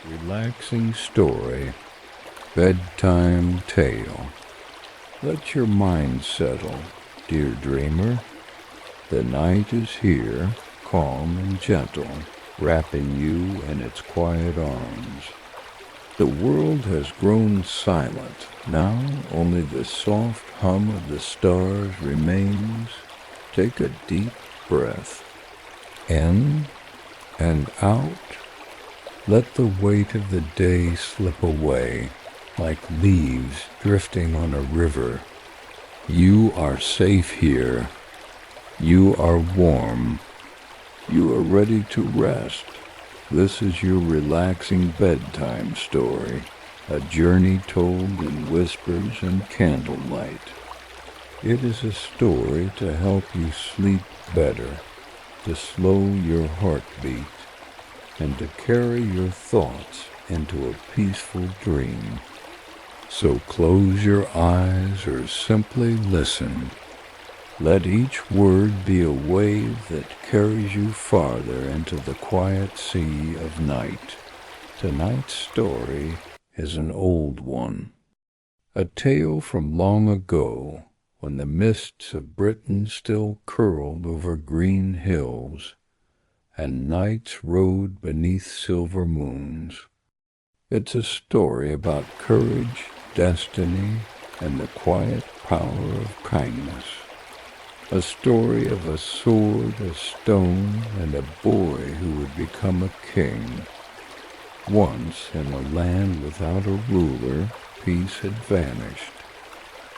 Relaxing story, bedtime tale. Let your mind settle, dear dreamer. The night is here, calm and gentle, wrapping you in its quiet arms. The world has grown silent. Now only the soft hum of the stars remains. Take a deep breath. In and out. Let the weight of the day slip away, like leaves drifting on a river. You are safe here. You are warm. You are ready to rest. This is your relaxing bedtime story, a journey told in whispers and candlelight. It is a story to help you sleep better, to slow your heartbeat, and to carry your thoughts into a peaceful dream. So close your eyes or simply listen. Let each word be a wave that carries you farther into the quiet sea of night. Tonight's story is an old one, a tale from long ago, when the mists of Britain still curled over green hills, and nights rode beneath silver moons. It's a story about courage, destiny, and the quiet power of kindness. A story of a sword, a stone, and a boy who would become a king. Once, in a land without a ruler, peace had vanished.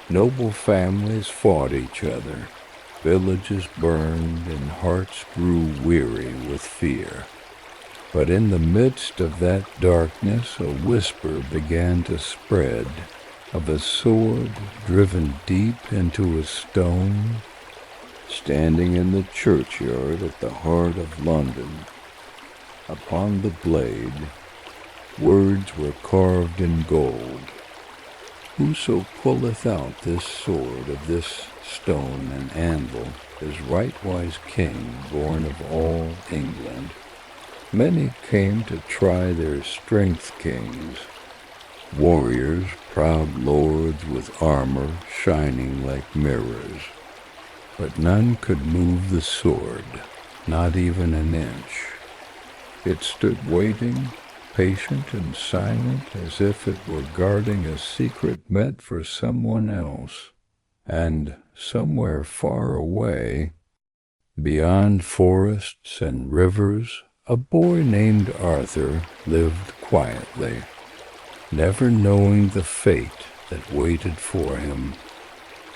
Noble families fought each other. Villages burned and hearts grew weary with fear. But in the midst of that darkness, a whisper began to spread of a sword driven deep into a stone, standing in the churchyard at the heart of London. Upon the blade, words were carved in gold. Whoso pulleth out this sword of this stone and anvil is rightwise king, born of all England. Many came to try their strength, kings, warriors, proud lords with armor shining like mirrors. But none could move the sword, not even an inch. It stood waiting, patient and silent, as if it were guarding a secret meant for someone else. And somewhere far away, beyond forests and rivers, a boy named Arthur lived quietly, never knowing the fate that waited for him.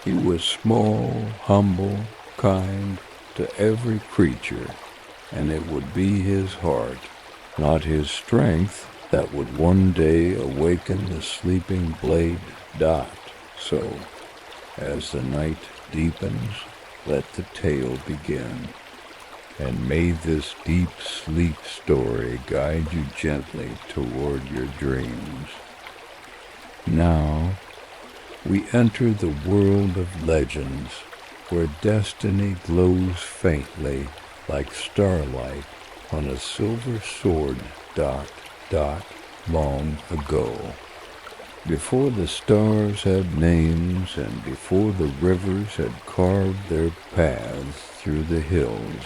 He was small, humble, kind to every creature, and it would be his heart, not his strength, that would one day awaken the sleeping blade Dot. So, as the night deepens, let the tale begin. And may this deep sleep story guide you gently toward your dreams. Now, we enter the world of legends, where destiny glows faintly like starlight on a silver sword dot, long ago. Before the stars had names and before the rivers had carved their paths through the hills,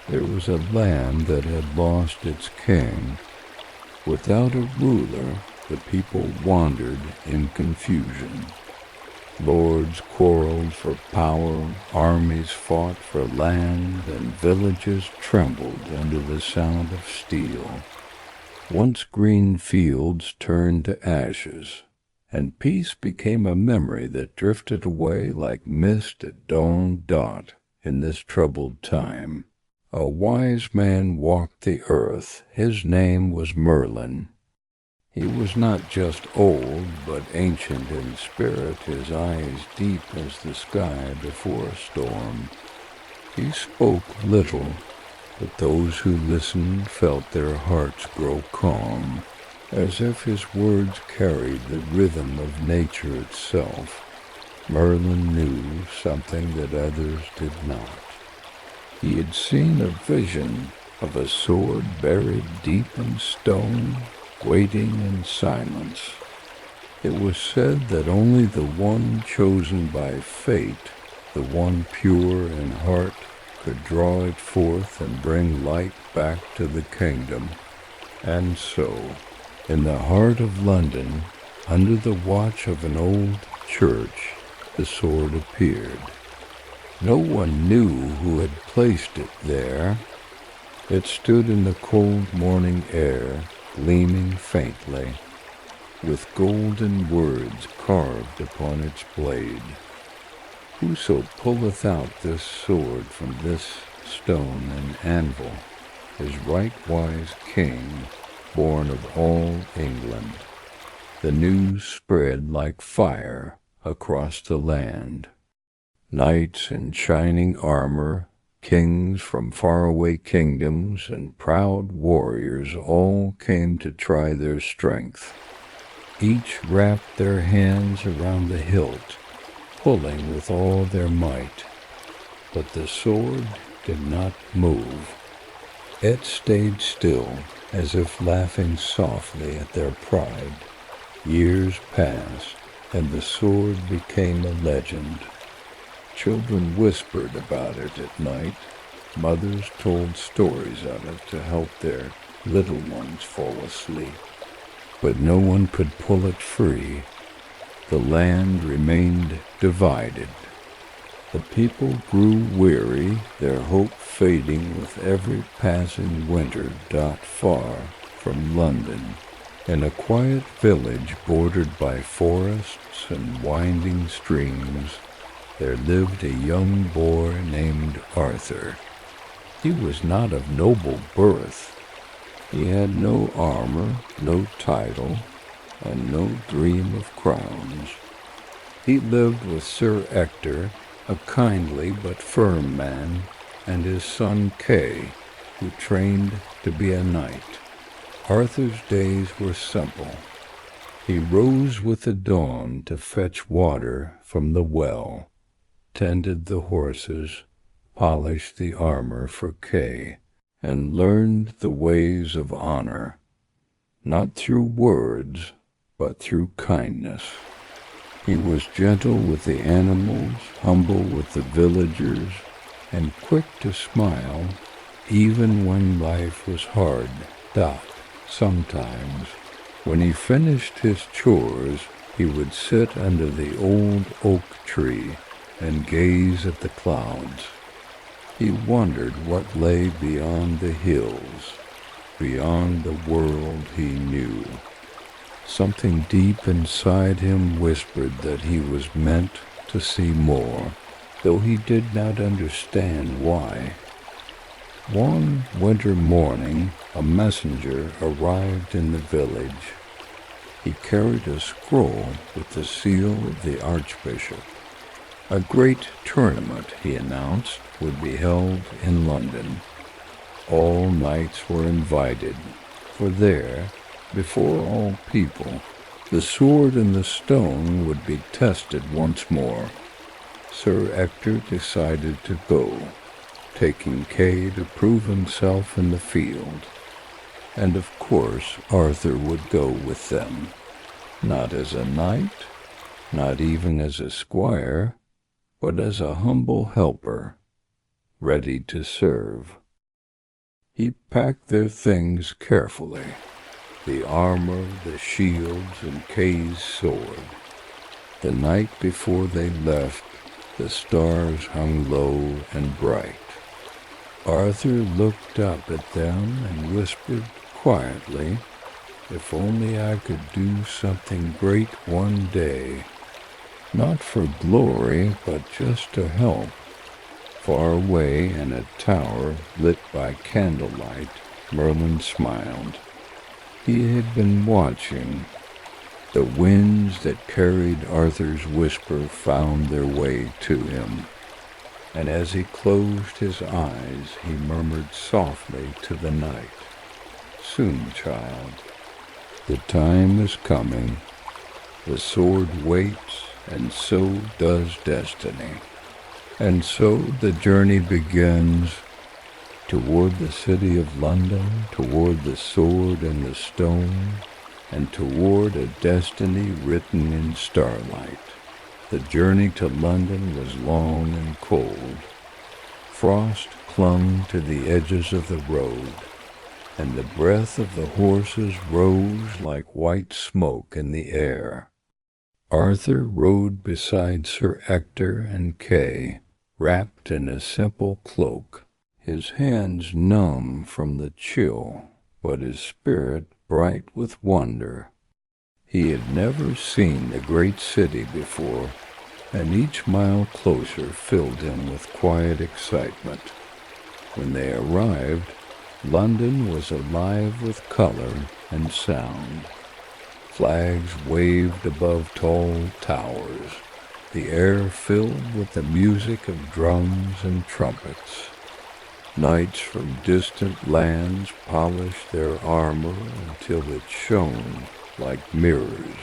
there was a land that had lost its king. Without a ruler, the people wandered in confusion. Lords quarreled for power, armies fought for land, and villages trembled under the sound of steel. Once green fields turned to ashes, and peace became a memory that drifted away like mist at dawn dot in this troubled time. A wise man walked the earth. His name was Merlin. He was not just old, but ancient in spirit, his eyes deep as the sky before a storm. He spoke little, but those who listened felt their hearts grow calm, as if his words carried the rhythm of nature itself. Merlin knew something that others did not. He had seen a vision of a sword buried deep in stone, waiting in silence. It was said that only the one chosen by fate, the one pure in heart, could draw it forth and bring light back to the kingdom. And so, in the heart of London, under the watch of an old church, the sword appeared. No one knew who had placed it there. It stood in the cold morning air, gleaming faintly, with golden words carved upon its blade. Whoso pulleth out this sword from this stone and anvil is right wise king, born of all England. The news spread like fire across the land. Knights in shining armor, kings from faraway kingdoms, and proud warriors all came to try their strength. Each wrapped their hands around the hilt, pulling with all their might. But the sword did not move. It stayed still, as if laughing softly at their pride. Years passed, and the sword became a legend. Children whispered about it at night. Mothers told stories of it to help their little ones fall asleep. But no one could pull it free. The land remained divided. The people grew weary, their hope fading with every passing winter not far from London. In a quiet village bordered by forests and winding streams, there lived a young boy named Arthur. He was not of noble birth. He had no armor, no title, and no dream of crowns. He lived with Sir Ector, a kindly but firm man, and his son Kay, who trained to be a knight. Arthur's days were simple. He rose with the dawn to fetch water from the well, tended the horses, polished the armor for Kay, and learned the ways of honor, not through words, but through kindness. He was gentle with the animals, humble with the villagers, and quick to smile, even when life was hard. Sometimes, when he finished his chores, he would sit under the old oak tree and gaze at the clouds. He wondered what lay beyond the hills, beyond the world he knew. Something deep inside him whispered that he was meant to see more, though he did not understand why. One winter morning, a messenger arrived in the village. He carried a scroll with the seal of the Archbishop. A great tournament, he announced, would be held in London. All knights were invited, for there, before all people, the sword and the stone would be tested once more. Sir Ector decided to go, taking Kay to prove himself in the field. And of course Arthur would go with them, not as a knight, not even as a squire, but as a humble helper, ready to serve. He packed their things carefully, the armor, the shields, and Kay's sword. The night before they left, the stars hung low and bright. Arthur looked up at them and whispered quietly, "If only I could do something great one day, not for glory, but just to help." Far away in a tower lit by candlelight, Merlin smiled. He had been watching. The winds that carried Arthur's whisper found their way to him, and as he closed his eyes, he murmured softly to the night, "Soon, child, the time is coming. The sword waits, and so does destiny." And so the journey begins toward the city of London, toward the sword and the stone, and toward a destiny written in starlight. The journey to London was long and cold. Frost clung to the edges of the road, and the breath of the horses rose like white smoke in the air. Arthur rode beside Sir Ector and Kay, wrapped in a simple cloak, his hands numb from the chill, but his spirit bright with wonder. He had never seen the great city before, and each mile closer filled him with quiet excitement. When they arrived, London was alive with color and sound. Flags waved above tall towers, the air filled with the music of drums and trumpets. Knights from distant lands polished their armor until it shone like mirrors.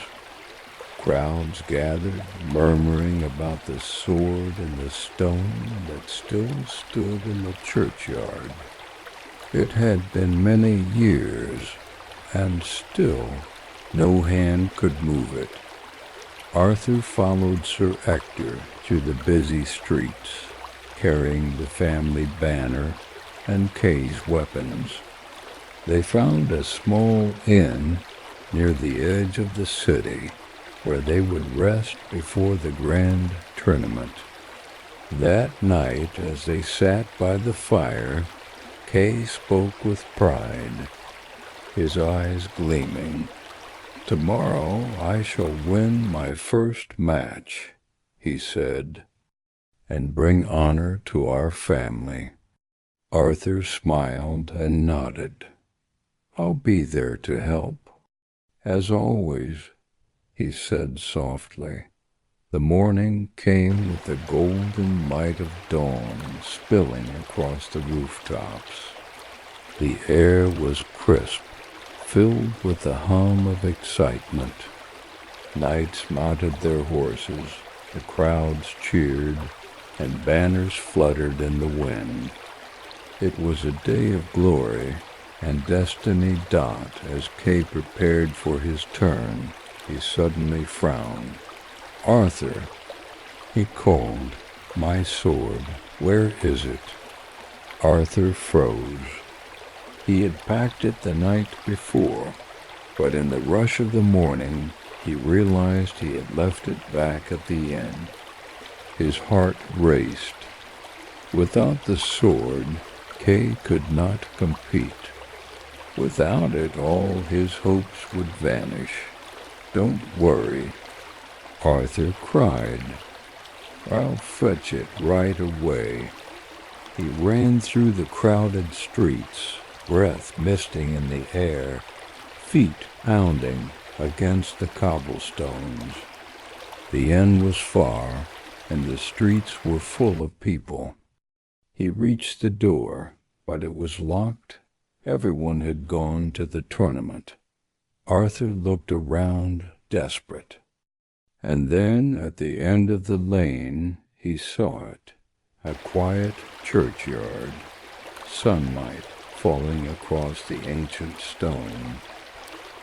Crowds gathered, murmuring about the sword and the stone that still stood in the churchyard. It had been many years, and still no hand could move it. Arthur followed Sir Ector through the busy streets, carrying the family banner and Kay's weapons. They found a small inn near the edge of the city, where they would rest before the grand tournament. That night, as they sat by the fire, Kay spoke with pride, his eyes gleaming. "Tomorrow I shall win my first match," he said, "and bring honor to our family." Arthur smiled and nodded. "I'll be there to help, as always," he said softly. The morning came with the golden light of dawn spilling across the rooftops. The air was crisp, filled with the hum of excitement. Knights mounted their horses, the crowds cheered, and banners fluttered in the wind. It was a day of glory, and destiny dot as Kay prepared for his turn. He suddenly frowned. "Arthur," he called, "my sword, where is it?" Arthur froze. He had packed it the night before, but in the rush of the morning he realized he had left it back at the inn. His heart raced. Without the sword, Kay could not compete. Without it, all his hopes would vanish. "Don't worry," Arthur cried. "I'll fetch it right away." He ran through the crowded streets, breath misting in the air, feet pounding against the cobblestones. The inn was far, and the streets were full of people. He reached the door, but it was locked. Everyone had gone to the tournament. Arthur looked around, desperate. And then, at the end of the lane, he saw it, a quiet churchyard, sunlight falling across the ancient stone.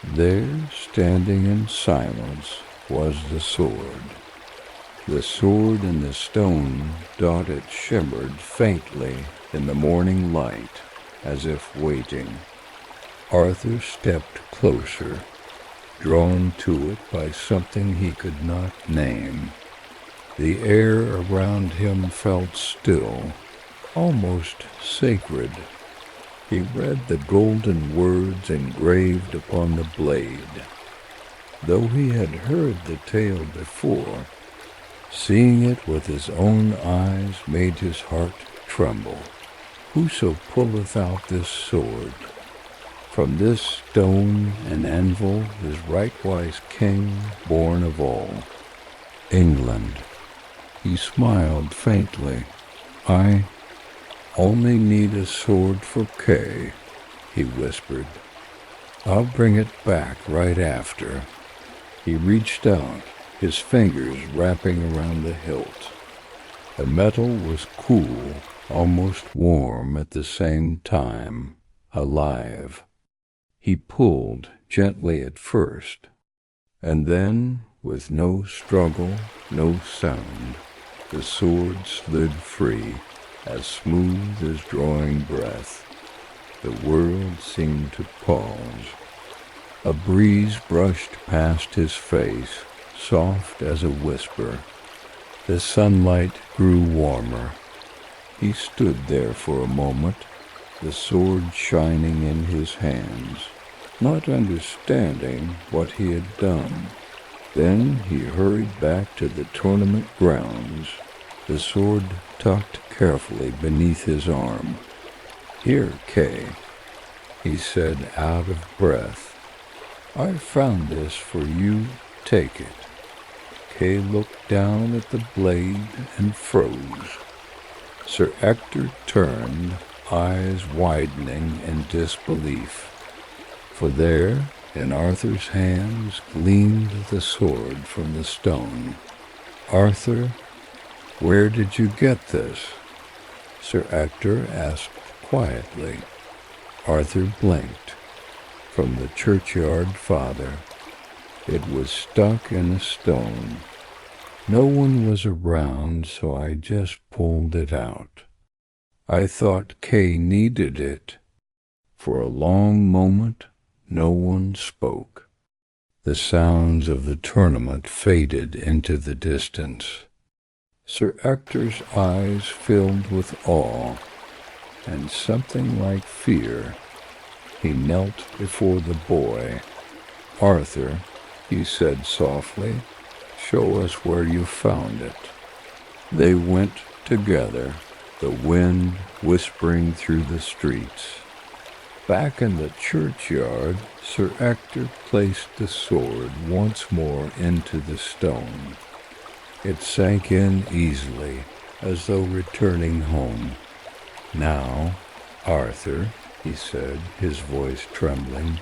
There, standing in silence, was the sword. The sword and the stone dotted shimmered faintly in the morning light, as if waiting. Arthur stepped closer, drawn to it by something he could not name. The air around him felt still, almost sacred. He read the golden words engraved upon the blade. Though he had heard the tale before, seeing it with his own eyes made his heart tremble. "Whoso pulleth out this sword, from this stone and anvil is rightwise king, born of all. England." He smiled faintly. "I only need a sword for Kay," he whispered. "I'll bring it back right after." He reached out, his fingers wrapping around the hilt. The metal was cool, almost warm at the same time, alive. He pulled, gently at first, and then, with no struggle, no sound, the sword slid free, as smooth as drawing breath. The world seemed to pause. A breeze brushed past his face, soft as a whisper. The sunlight grew warmer. He stood there for a moment, the sword shining in his hands, not understanding what he had done. Then he hurried back to the tournament grounds, the sword tucked carefully beneath his arm. "Here, Kay," he said out of breath. "I found this for you. Take it." Kay looked down at the blade and froze. Sir Ector turned, eyes widening in disbelief. For there, in Arthur's hands, gleamed the sword from the stone. "Arthur, where did you get this?" Sir Ector asked quietly. Arthur blinked. "From the churchyard, father. It was stuck in a stone. No one was around, so I just pulled it out. I thought Kay needed it." For a long moment, no one spoke. The sounds of the tournament faded into the distance. Sir Ector's eyes filled with awe, and something like fear. He knelt before the boy. "Arthur," he said softly, "show us where you found it." They went together, the wind whispering through the streets. Back in the churchyard, Sir Ector placed the sword once more into the stone. It sank in easily, as though returning home. "Now, Arthur," he said, his voice trembling,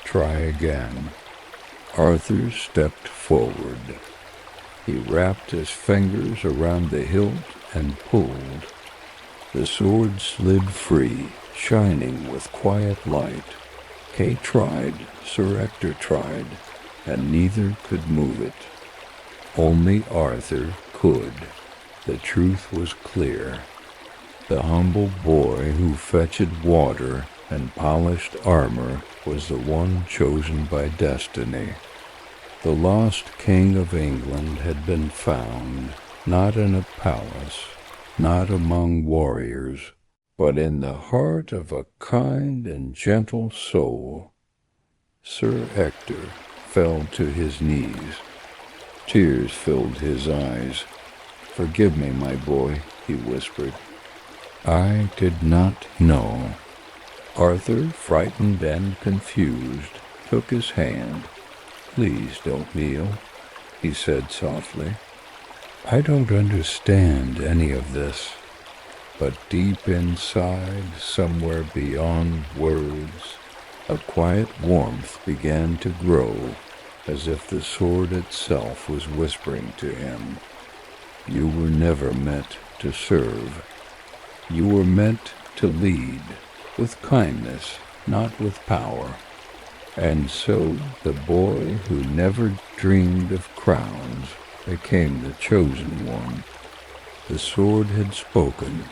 "try again." Arthur stepped forward. He wrapped his fingers around the hilt and pulled. The sword slid free, shining with quiet light. Kay tried, Sir Ector tried, and neither could move it. Only Arthur could. The truth was clear. The humble boy who fetched water and polished armor was the one chosen by destiny. The lost king of England had been found, not in a palace, not among warriors, but in the heart of a kind and gentle soul. Sir Ector fell to his knees. Tears filled his eyes. "Forgive me, my boy," he whispered. "I did not know." Arthur, frightened and confused, took his hand. "Please don't kneel," he said softly. "I don't understand any of this." But deep inside, somewhere beyond words, a quiet warmth began to grow, as if the sword itself was whispering to him. "You were never meant to serve. You were meant to lead, with kindness, not with power." And so the boy who never dreamed of crowns became the chosen one. The sword had spoken,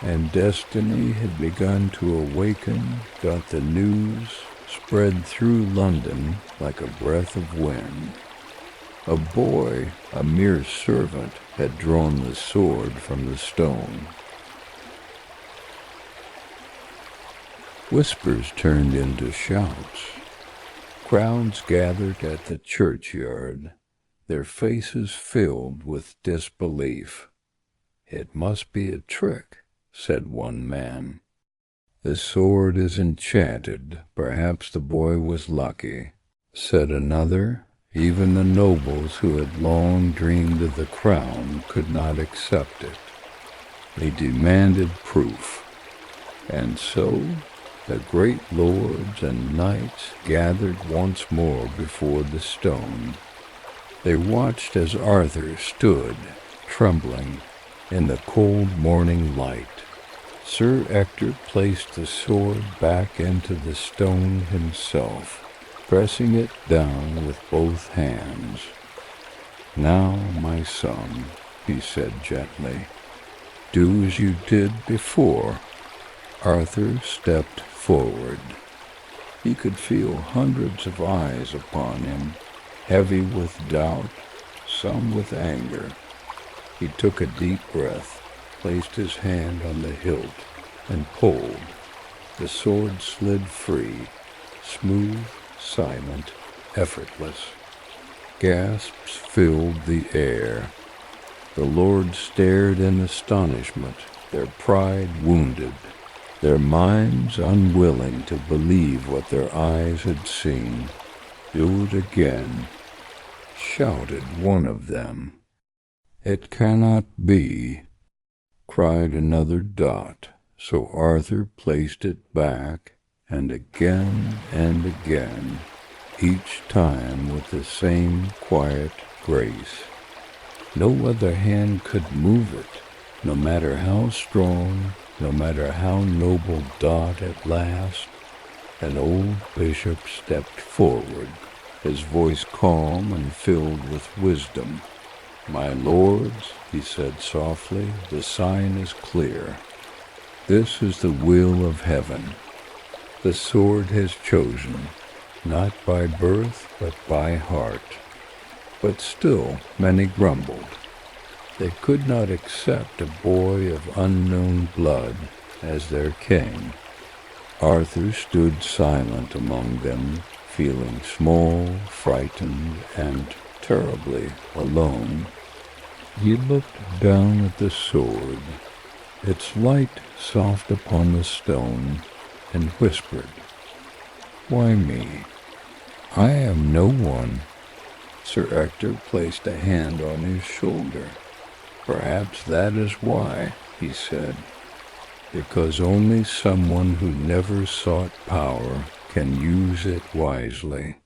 and destiny had begun to awaken, got the news, spread through London like a breath of wind. A boy, a mere servant, had drawn the sword from the stone. Whispers turned into shouts. Crowds gathered at the churchyard, their faces filled with disbelief. "It must be a trick," said one man. "The sword is enchanted. Perhaps the boy was lucky," said another. Even the nobles who had long dreamed of the crown could not accept it. They demanded proof. And so the great lords and knights gathered once more before the stone. They watched as Arthur stood, trembling, in the cold morning light. Sir Ector placed the sword back into the stone himself. pressing it down with both hands. "Now, my son," he said gently, "do as you did before." Arthur stepped forward. He could feel hundreds of eyes upon him, heavy with doubt, some with anger. He took a deep breath, placed his hand on the hilt, and pulled. The sword slid free, smooth, silent, effortless. Gasps filled the air. The lords stared in astonishment, their pride wounded, their minds unwilling to believe what their eyes had seen. "Do it again," shouted one of them. "It cannot be," cried another dot, so Arthur placed it back, and again, each time with the same quiet grace. No other hand could move it, no matter how strong, no matter how noble dot at last. An old bishop stepped forward, his voice calm and filled with wisdom. "My lords," he said softly, "the sign is clear. This is the will of heaven. The sword has chosen, not by birth but by heart." But still many grumbled. They could not accept a boy of unknown blood as their king. Arthur stood silent among them, feeling small, frightened, and terribly alone. He looked down at the sword, its light soft upon the stone, and whispered, "Why me? I am no one." Sir Ector placed a hand on his shoulder. "Perhaps that is why," he said, "because only someone who never sought power can use it wisely."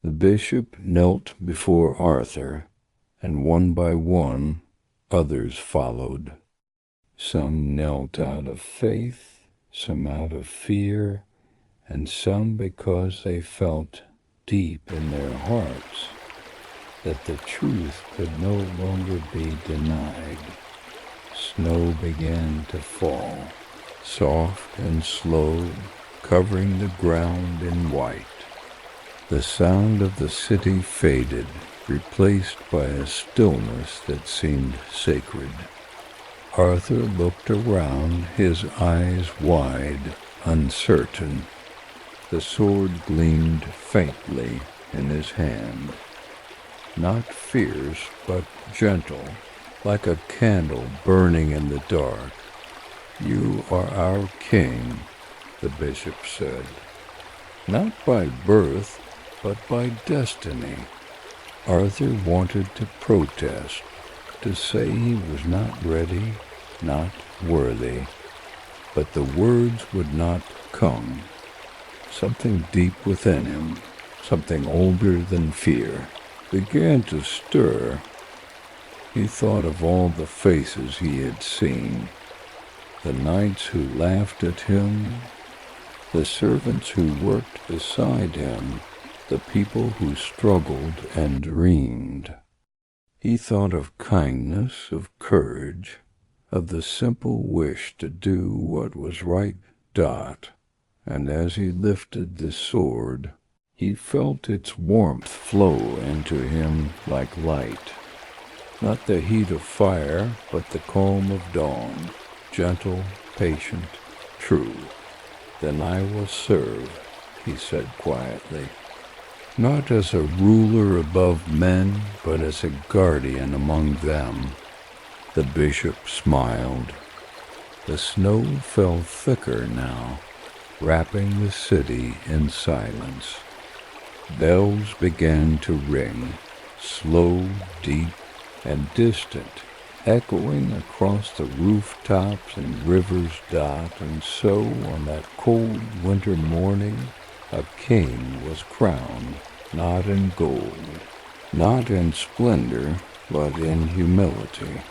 The bishop knelt before Arthur, and one by one others followed. Some knelt out of faith, some out of fear, and some because they felt deep in their hearts that the truth could no longer be denied. Snow began to fall, soft and slow, covering the ground in white. The sound of the city faded, replaced by a stillness that seemed sacred. Arthur looked around, his eyes wide, uncertain. The sword gleamed faintly in his hand. Not fierce, but gentle, like a candle burning in the dark. "You are our king," the bishop said. "Not by birth, but by destiny." Arthur wanted to protest, to say he was not ready, not worthy, but the words would not come. Something deep within him, something older than fear, began to stir. He thought of all the faces he had seen, the knights who laughed at him, the servants who worked beside him, the people who struggled and dreamed. He thought of kindness, of courage, of the simple wish to do what was right. And as he lifted the sword, he felt its warmth flow into him like light. Not the heat of fire, but the calm of dawn, gentle, patient, true. "Then I will serve," he said quietly. "Not as a ruler above men, but as a guardian among them." The bishop smiled. The snow fell thicker now, wrapping the city in silence. Bells began to ring, slow, deep, and distant, echoing across the rooftops and rivers. And so, on that cold winter morning, a king was crowned, not in gold, not in splendor, but in humility.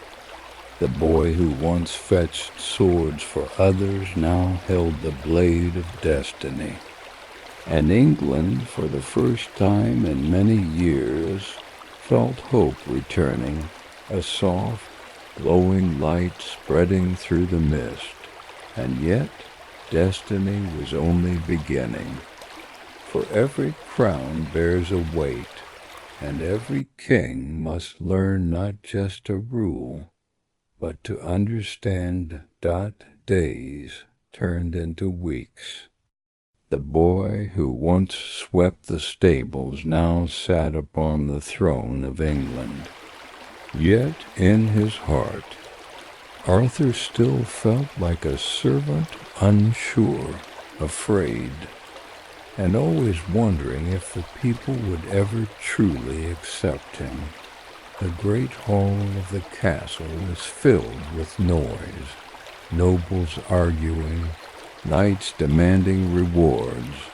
The boy who once fetched swords for others now held the blade of destiny. And England, for the first time in many years, felt hope returning, a soft, glowing light spreading through the mist. And yet, destiny was only beginning. For every crown bears a weight, and every king must learn not just to rule, but to understand days turned into weeks. The boy who once swept the stables now sat upon the throne of England. Yet in his heart, Arthur still felt like a servant, unsure, afraid, and always wondering if the people would ever truly accept him. The great hall of the castle was filled with noise, nobles arguing, knights demanding rewards,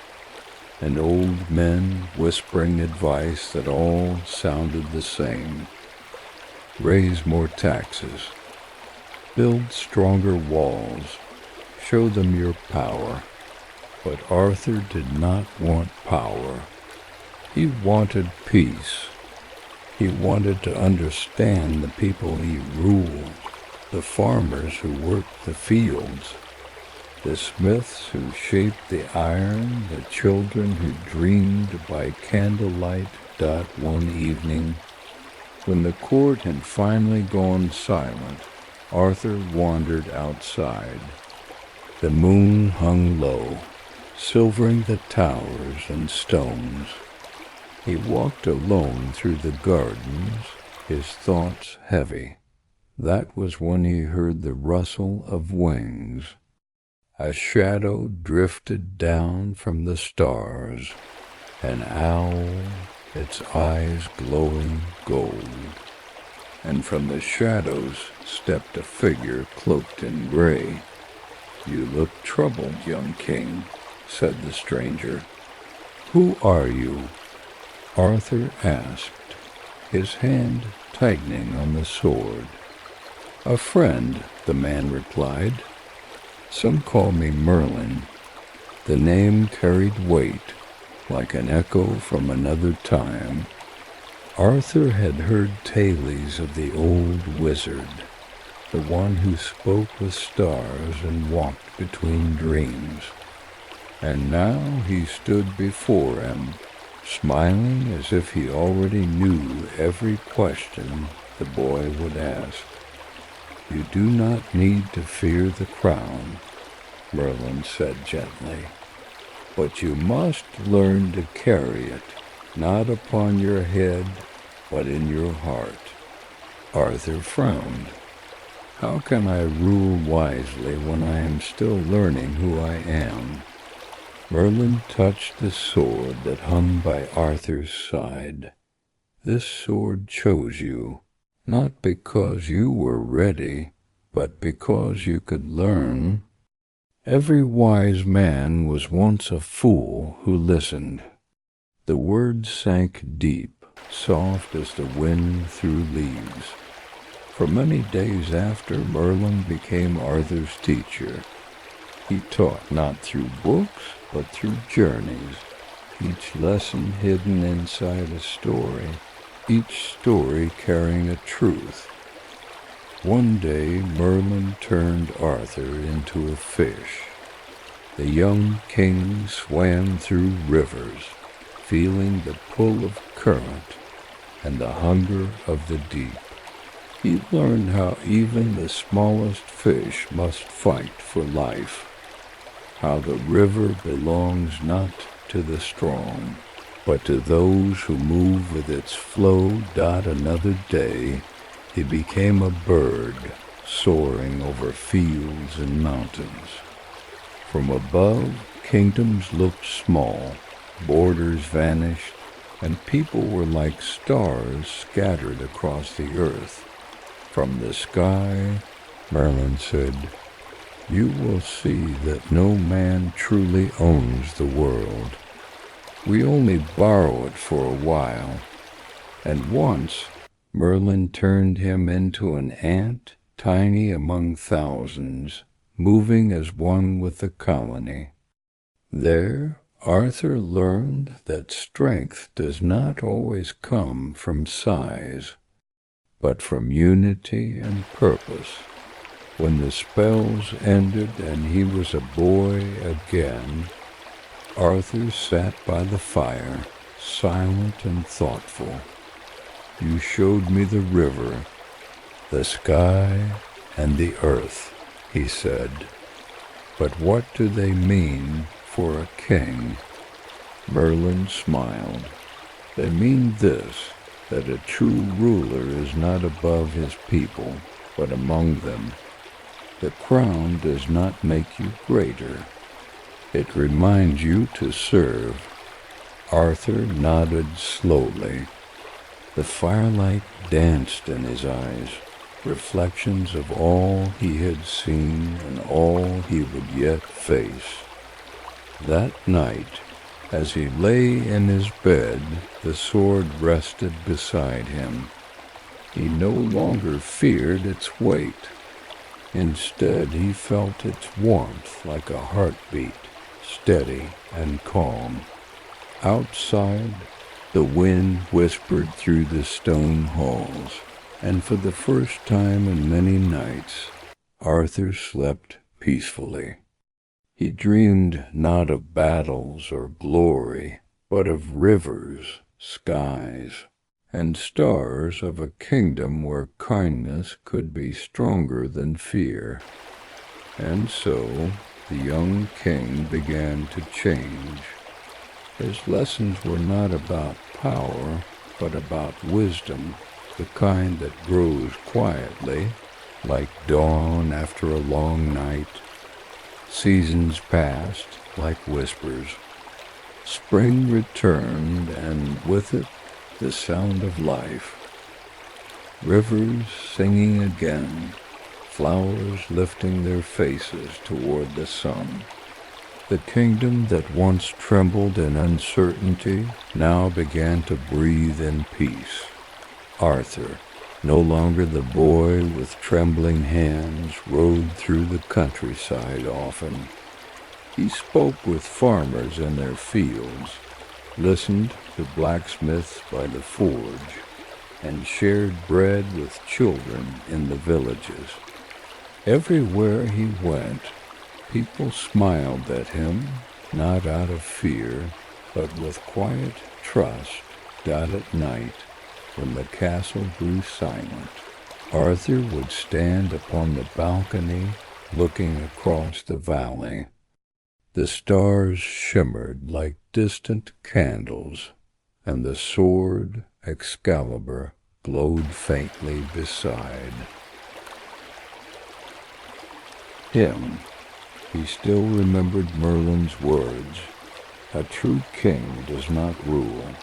and old men whispering advice that all sounded the same. Raise more taxes. Build stronger walls. Show them your power. But Arthur did not want power. He wanted peace. He wanted to understand the people he ruled, the farmers who worked the fields, the smiths who shaped the iron, the children who dreamed by candlelight. One evening, when the court had finally gone silent, Arthur wandered outside. The moon hung low, silvering the towers and stones. He walked alone through the gardens, his thoughts heavy. That was when he heard the rustle of wings. A shadow drifted down from the stars, an owl, its eyes glowing gold. And from the shadows stepped a figure cloaked in gray. "You look troubled, young king," said the stranger. "Who are you?" Arthur asked, his hand tightening on the sword. "A friend," the man replied. "Some call me Merlin." The name carried weight, like an echo from another time. Arthur had heard tales of the old wizard, the one who spoke with stars and walked between dreams. And now he stood before him, smiling as if he already knew every question the boy would ask. "You do not need to fear the crown," Merlin said gently, "but you must learn to carry it, not upon your head, but in your heart." Arthur frowned. "How can I rule wisely when I am still learning who I am?" Merlin touched the sword that hung by Arthur's side. "This sword chose you, not because you were ready, but because you could learn. Every wise man was once a fool who listened." The words sank deep, soft as the wind through leaves. For many days after, Merlin became Arthur's teacher. He taught not through books, but through journeys, each lesson hidden inside a story, each story carrying a truth. One day Merlin turned Arthur into a fish. The young king swam through rivers, feeling the pull of current and the hunger of the deep. He learned how even the smallest fish must fight for life, how the river belongs not to the strong, but to those who move with its flow. Another day, he became a bird, soaring over fields and mountains. From above, kingdoms looked small, borders vanished, and people were like stars scattered across the earth. From the sky, Merlin said, "You will see that no man truly owns the world. We only borrow it for a while." And once, Merlin turned him into an ant, tiny among thousands, moving as one with the colony. There, Arthur learned that strength does not always come from size, but from unity and purpose. When the spells ended and he was a boy again, Arthur sat by the fire, silent and thoughtful. "You showed me the river, the sky, and the earth," he said. "But what do they mean for a king?" Merlin smiled. "They mean this, that a true ruler is not above his people, but among them. The crown does not make you greater. It reminds you to serve." Arthur nodded slowly. The firelight danced in his eyes, reflections of all he had seen and all he would yet face. That night, as he lay in his bed, the sword rested beside him. He no longer feared its weight. Instead, he felt its warmth like a heartbeat, steady and calm. Outside, the wind whispered through the stone halls, and for the first time in many nights, Arthur slept peacefully. He dreamed not of battles or glory, but of rivers, skies, and stars, of a kingdom where kindness could be stronger than fear. And so the young king began to change. His lessons were not about power, but about wisdom, the kind that grows quietly, like dawn after a long night. Seasons passed like whispers. Spring returned, and with it the sound of life. Rivers singing again, flowers lifting their faces toward the sun. The kingdom that once trembled in uncertainty now began to breathe in peace. Arthur, no longer the boy with trembling hands, rode through the countryside often. He spoke with farmers in their fields, listened to blacksmiths by the forge, and shared bread with children in the villages. Everywhere he went, people smiled at him, not out of fear, but with quiet trust. That at night, when the castle grew silent, Arthur would stand upon the balcony, looking across the valley. The stars shimmered like distant candles, and the sword, Excalibur, glowed faintly beside him. He still remembered Merlin's words, "A true king does not rule,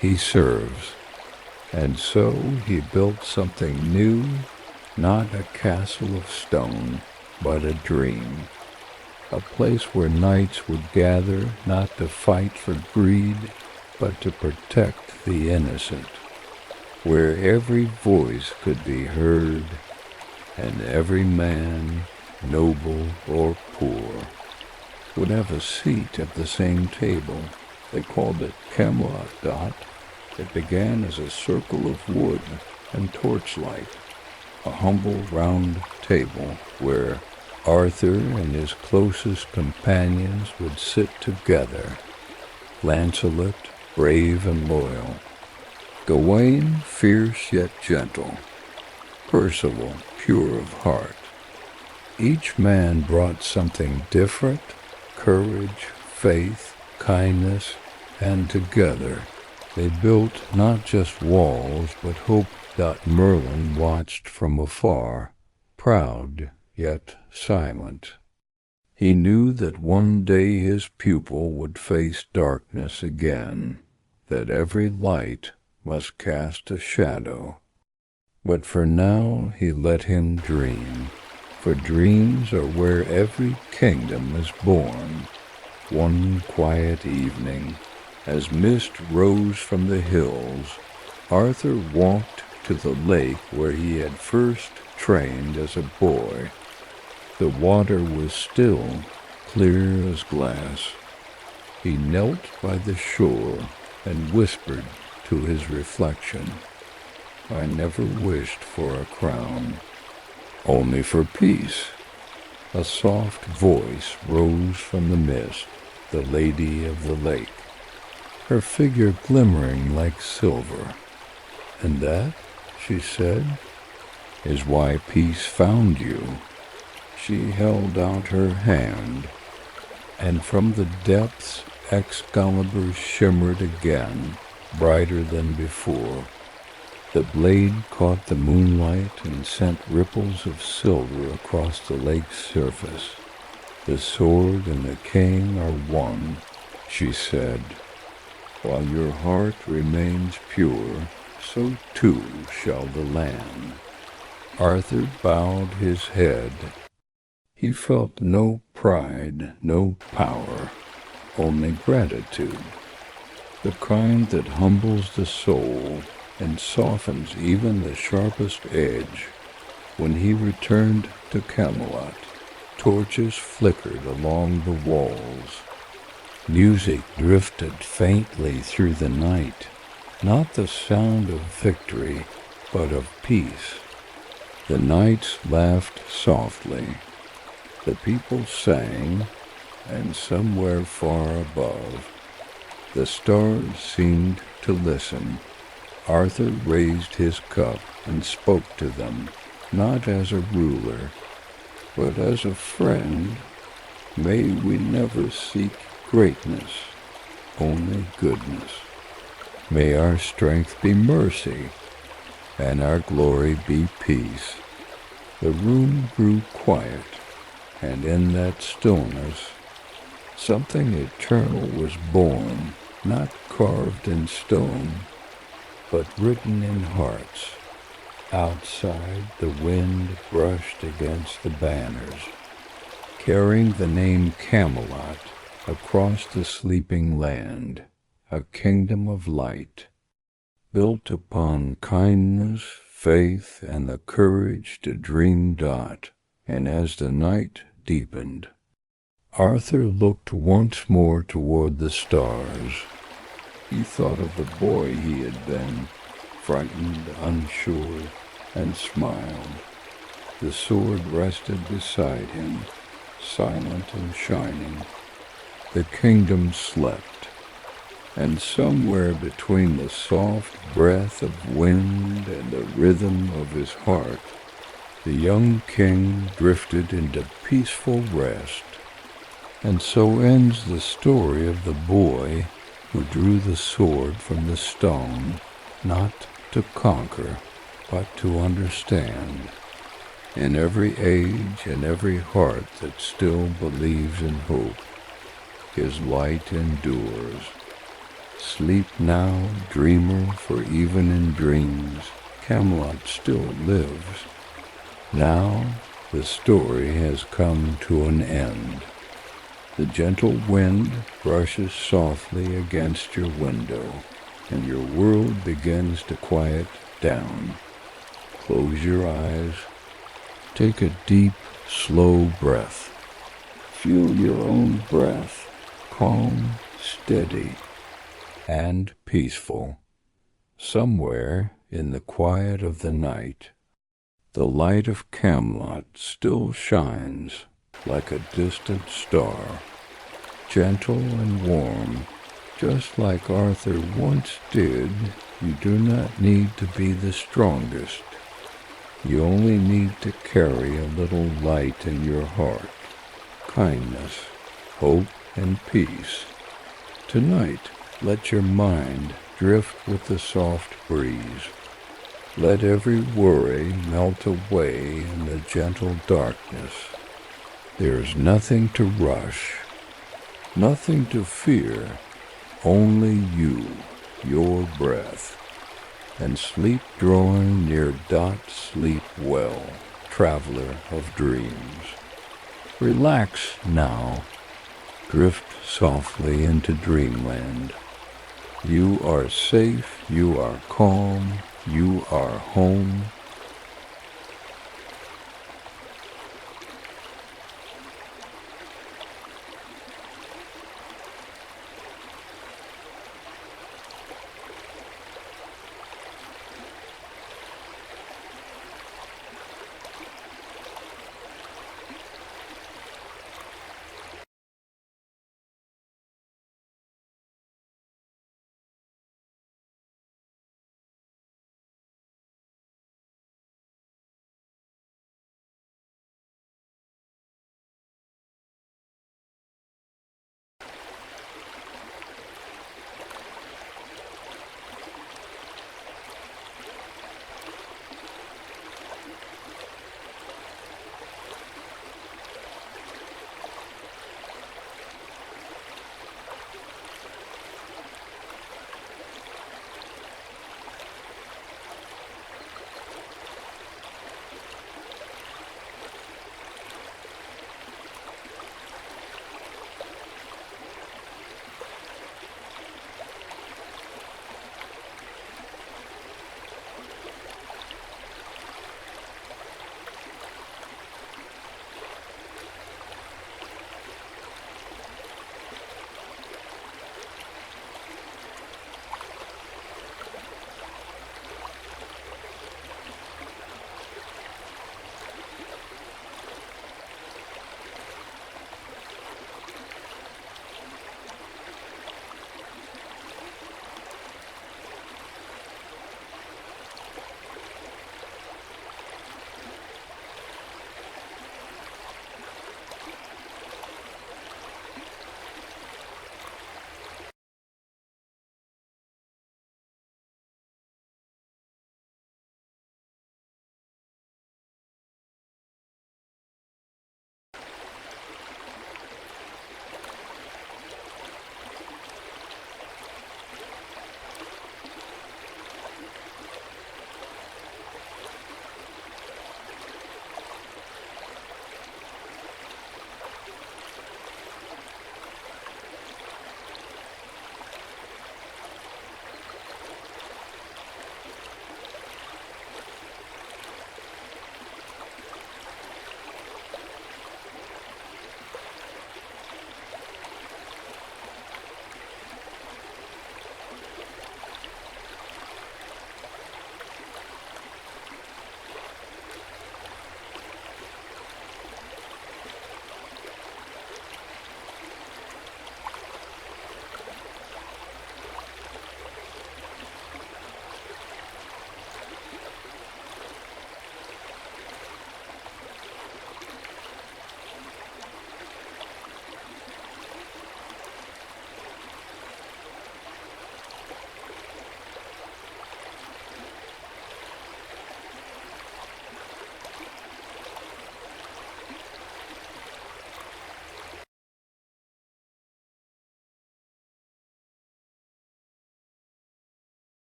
he serves." And so he built something new, not a castle of stone, but a dream. A place where knights would gather not to fight for greed, but to protect the innocent. Where every voice could be heard, and every man, noble or poor, would have a seat at the same table. They called it Camelot. It began as a circle of wood and torchlight, a humble round table where Arthur and his closest companions would sit together. Lancelot, brave and loyal; Gawain, fierce yet gentle; Percival, pure of heart. Each man brought something different: courage, faith, kindness, and together they built not just walls, but hope. Merlin watched from afar, proud yet silent. He knew that one day his pupil would face darkness again, that every light must cast a shadow. But for now he let him dream, for dreams are where every kingdom is born. One quiet evening, as mist rose from the hills, Arthur walked to the lake where he had first trained as a boy. The water was still, clear as glass. He knelt by the shore and whispered to his reflection, "I never wished for a crown, only for peace." A soft voice rose from the mist, the lady of the lake, her figure glimmering like silver. "And that," she said, "is why peace found you." She held out her hand, and from the depths Excalibur shimmered again, brighter than before. The blade caught the moonlight and sent ripples of silver across the lake's surface. "The sword and the king are one," she said. "While your heart remains pure, so too shall the land." Arthur bowed his head. He felt no pride, no power, only gratitude, the kind that humbles the soul and softens even the sharpest edge. When he returned to Camelot, torches flickered along the walls. Music drifted faintly through the night, not the sound of victory, but of peace. The knights laughed softly. The people sang, and somewhere far above, the stars seemed to listen. Arthur raised his cup and spoke to them, not as a ruler, but as a friend. "May we never seek greatness, only goodness. May our strength be mercy, and our glory be peace." The room grew quiet, and in that stillness, something eternal was born, not carved in stone, but written in hearts. Outside, the wind brushed against the banners, carrying the name Camelot across the sleeping land, a kingdom of light, built upon kindness, faith, and the courage to dream not. And as the night deepened, Arthur looked once more toward the stars. He thought of the boy he had been, frightened, unsure, and smiled. The sword rested beside him, silent and shining. The kingdom slept, and somewhere between the soft breath of wind and the rhythm of his heart, the young king drifted into peaceful rest. And so ends the story of the boy who drew the sword from the stone, not to conquer, but to understand. In every age and every heart that still believes in hope, his light endures. Sleep now, dreamer, for even in dreams, Camelot still lives. Now the story has come to an end. The gentle wind brushes softly against your window, and your world begins to quiet down. Close your eyes. Take a deep, slow breath. Feel your own breath, calm, steady, and peaceful. Somewhere in the quiet of the night, the light of Camelot still shines like a distant star, gentle and warm, just like Arthur once did. You do not need to be the strongest. You only need to carry a little light in your heart, kindness, hope, and peace. Tonight, let your mind drift with the soft breeze. Let every worry melt away in the gentle darkness. There is nothing to rush, nothing to fear, only you, your breath, and sleep drawing near. Sleep well, traveler of dreams. Relax now. Drift softly into dreamland. You are safe, you are calm, you are home,